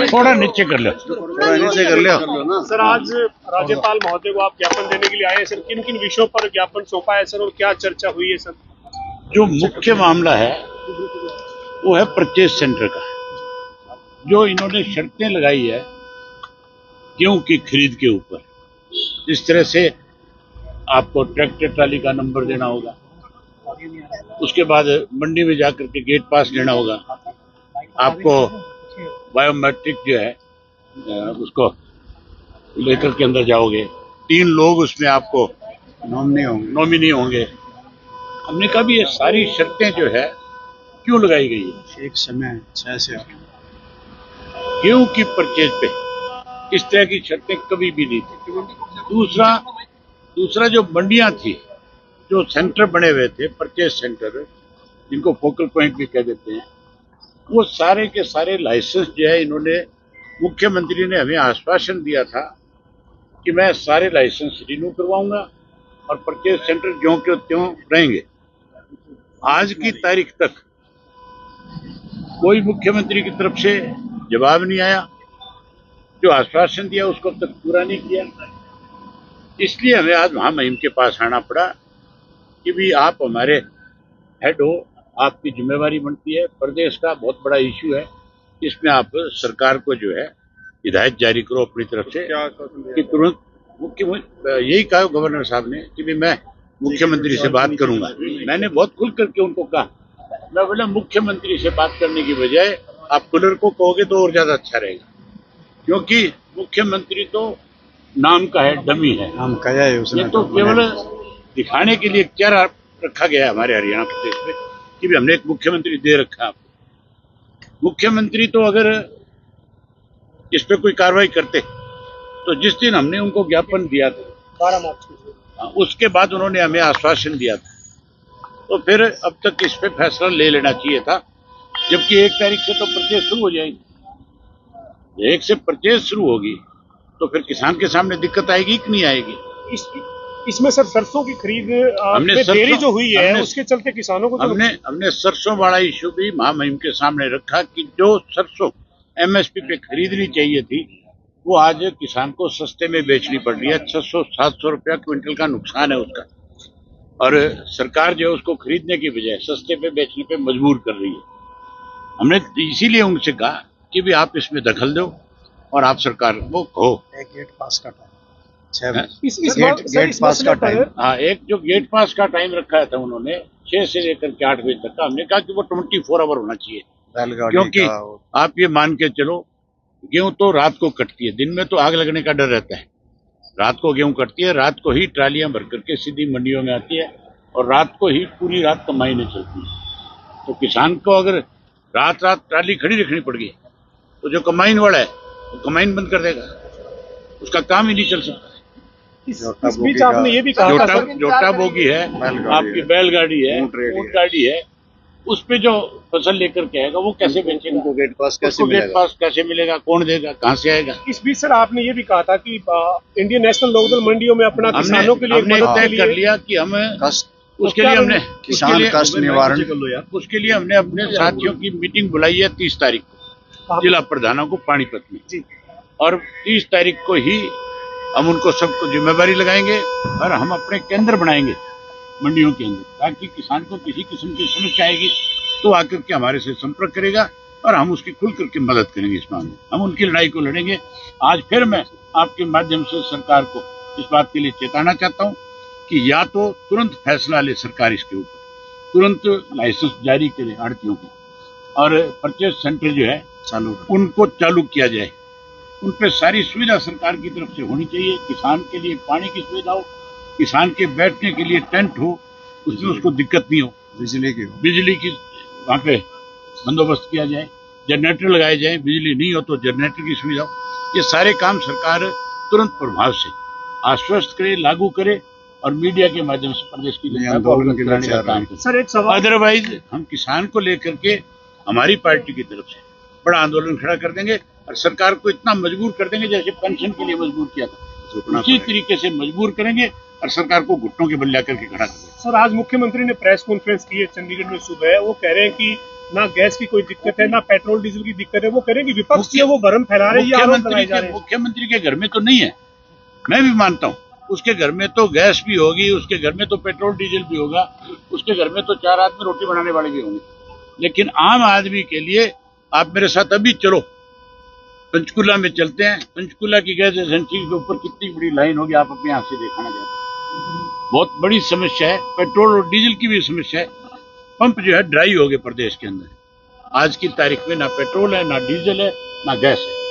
थोड़ा नीचे कर लो, सर, आज राज्यपाल महोदय को आप ज्ञापन देने के लिए आए हैं सर। किन किन विषयों पर ज्ञापन सौंपा है सर और क्या चर्चा हुई है सर? जो मुख्य मामला है वो है परचेज सेंटर का। जो इन्होंने शर्तें लगाई है गेहूं की खरीद के ऊपर, इस तरह से आपको ट्रैक्टर ट्राली का नंबर देना होगा, उसके बाद मंडी में जाकर के गेट पास लेना होगा, आपको बायोमेट्रिक जो है उसको लेकर के अंदर जाओगे, 3 लोग उसमें आपको नॉमिनी होंगे। हमने कहा भी ये सारी शर्तें जो है क्यों लगाई गई है? एक समय 6 से गेहूं की परचेज पे इस तरह की शर्तें कभी भी नहीं थी। दूसरा जो मंडियां थी, जो सेंटर बने हुए थे, परचेज सेंटर जिनको फोकल पॉइंट भी कह देते हैं, वो सारे के सारे लाइसेंस जो है इन्होंने, मुख्यमंत्री ने हमें आश्वासन दिया था कि मैं सारे लाइसेंस रिन्यू करवाऊंगा और परचेज सेंटर ज्यों के त्यों रहेंगे। आज की तारीख तक कोई मुख्यमंत्री की तरफ से जवाब नहीं आया, जो आश्वासन दिया उसको अब तक पूरा नहीं किया। इसलिए हमें आज महामहिम के पास आना पड़ा कि भी आप हमारे हेड हो, आपकी जिम्मेवारी बनती है। प्रदेश का बहुत बड़ा इश्यू है, इसमें आप सरकार को जो है हिदायत जारी करो अपनी तरफ से कि तुरंत यही कहा गवर्नर साहब ने कि भी मैं मुख्यमंत्री से बात करूंगा। मैंने बहुत खुल करके उनको कहा, मैं बोला मुख्यमंत्री से बात करने की बजाय आप कूलर को कहोगे तो और ज्यादा अच्छा रहेगा, क्योंकि मुख्यमंत्री तो नाम का है, डमी है, नाम का है उसने, ये तो केवल दिखाने के लिए चेहरा रखा गया है हमारे हरियाणा प्रदेश में कि भी हमने एक मुख्यमंत्री दे रखा है आपको। मुख्यमंत्री तो अगर इस पे कोई कार्रवाई करते तो जिस दिन हमने उनको ज्ञापन दिया था 12 मार्च को, उसके बाद उन्होंने हमें आश्वासन दिया था, तो फिर अब तक इस पे फैसला ले लेना चाहिए था, जबकि 1 तारीख से तो परचेज शुरू हो जाएगी। 1 से परचेज शुरू होगी तो फिर किसान के सामने दिक्कत आएगी कि नहीं आएगी? इसमें सर सरसों की खरीद हमने में देरी जो हुई है उसके चलते किसानों को हमने सरसों वाला इश्यू भी महामहिम के सामने रखा कि जो सरसों एमएसपी पे खरीदनी चाहिए थी वो आज किसान को सस्ते में बेचनी पड़ रही है। 600-700 रुपया क्विंटल का नुकसान है उसका, और सरकार जो है उसको खरीदने की बजाय सस्ते पे बेचने पे मजबूर कर रही है। हमने इसीलिए उनसे कहा कि भी आप इसमें दखल दो और आप सरकार को कहो। एक गेट पास का टाइम, गेट पास का टाइम, हाँ, एक जो गेट पास का टाइम रखा था उन्होंने 6 से लेकर के 8 बजे तक का, हमने कहा कि वो 24 आवर होना चाहिए, क्योंकि आप ये मान के चलो गेहूं तो रात को कटती है, दिन में तो आग लगने का डर रहता है। रात को गेहूं कटती है, रात को ही ट्रालियां भर करके सीधी मंडियों में आती है और रात को ही पूरी रात कमाईने चलती है। तो किसान को अगर रात ट्राली खड़ी रखनी पड़ गई तो जो कमाईन वाला है वो कमाईन बंद कर देगा, उसका काम ही नहीं चल सकता। इस बीच आपने ये भी कहा था जोटा बोगी है, आपकी बैलगाड़ी है, ऊंट गाड़ी है, उस पे जो फसल लेकर के आएगा वो कैसे बेचेगा? उसको गेट पास कैसे मिलेगा? कौन देगा? कहाँ से आएगा? इस बीच सर आपने ये भी कहा था कि इंडियन नेशनल लोकदल मंडियों में अपना किसानों के लिए हमने तय कर लिया कि हम उसके लिए हमने अपने साथियों की मीटिंग बुलाई है 30 तारीख को जिला प्रधानों को पानीपत में, और 30 तारीख को ही हम उनको सबको जिम्मेवारी लगाएंगे और हम अपने केंद्र बनाएंगे मंडियों के अंदर, ताकि किसान को किसी किस्म की समस्या आएगी तो आकर के हमारे से संपर्क करेगा और हम उसकी खुल करके मदद करेंगे। इस मामले में हम उनकी लड़ाई को लड़ेंगे। आज फिर मैं आपके माध्यम से सरकार को इस बात के लिए चेताना चाहता हूँ कि या तो तुरंत फैसला ले सरकार इसके ऊपर, तुरंत लाइसेंस जारी करे आड़तियों को, और परचेज सेंटर जो है उनको चालू किया जाए। उन पर सारी सुविधा सरकार की तरफ से होनी चाहिए। किसान के लिए पानी की सुविधा हो, किसान के बैठने के लिए टेंट हो, उसमें उसको दिक्कत नहीं हो, बिजली की वहाँ पे बंदोबस्त किया जाए, जनरेटर लगाए जाए, बिजली नहीं हो तो जनरेटर की सुविधा हो। ये सारे काम सरकार तुरंत प्रभाव से आश्वस्त करे, लागू करे और मीडिया के माध्यम से प्रदेश की जनता को अवगत कराने का काम करे। सर एक सवाल, अदरवाइज हम किसान को लेकर के हमारी पार्टी की तरफ से बड़ा आंदोलन खड़ा कर देंगे और सरकार को इतना मजबूर कर देंगे जैसे पेंशन के लिए मजबूर किया था, उसी तरीके से मजबूर करेंगे और सरकार को घुटनों के बल ला करके खड़ा कर देंगे। सर आज मुख्यमंत्री ने प्रेस कॉन्फ्रेंस की है चंडीगढ़ में सुबह, वो कह रहे हैं कि ना गैस की कोई दिक्कत है, ना पेट्रोल डीजल की दिक्कत है। वो कह रहे हैं कि विपक्ष है वो भरम फैला रहे हैं, ये आरोप लगाए जा रहे हैं। मुख्यमंत्री के घर में तो नहीं है, मैं भी मानता हूँ। उसके घर में तो गैस भी होगी, उसके घर में तो पेट्रोल डीजल भी होगा, उसके घर में तो 4 आदमी रोटी बनाने वाले भी होंगे। लेकिन आम आदमी के लिए आप मेरे साथ अभी चलो, पंचकुला में चलते हैं। पंचकुला की गैस एजेंसी के ऊपर कितनी बड़ी लाइन होगी, आप अपनी आंख से देखना चाहते। बहुत बड़ी समस्या है, पेट्रोल और डीजल की भी समस्या है। पंप जो है ड्राई हो गए प्रदेश के अंदर। आज की तारीख में ना पेट्रोल है, ना डीजल है, ना गैस है।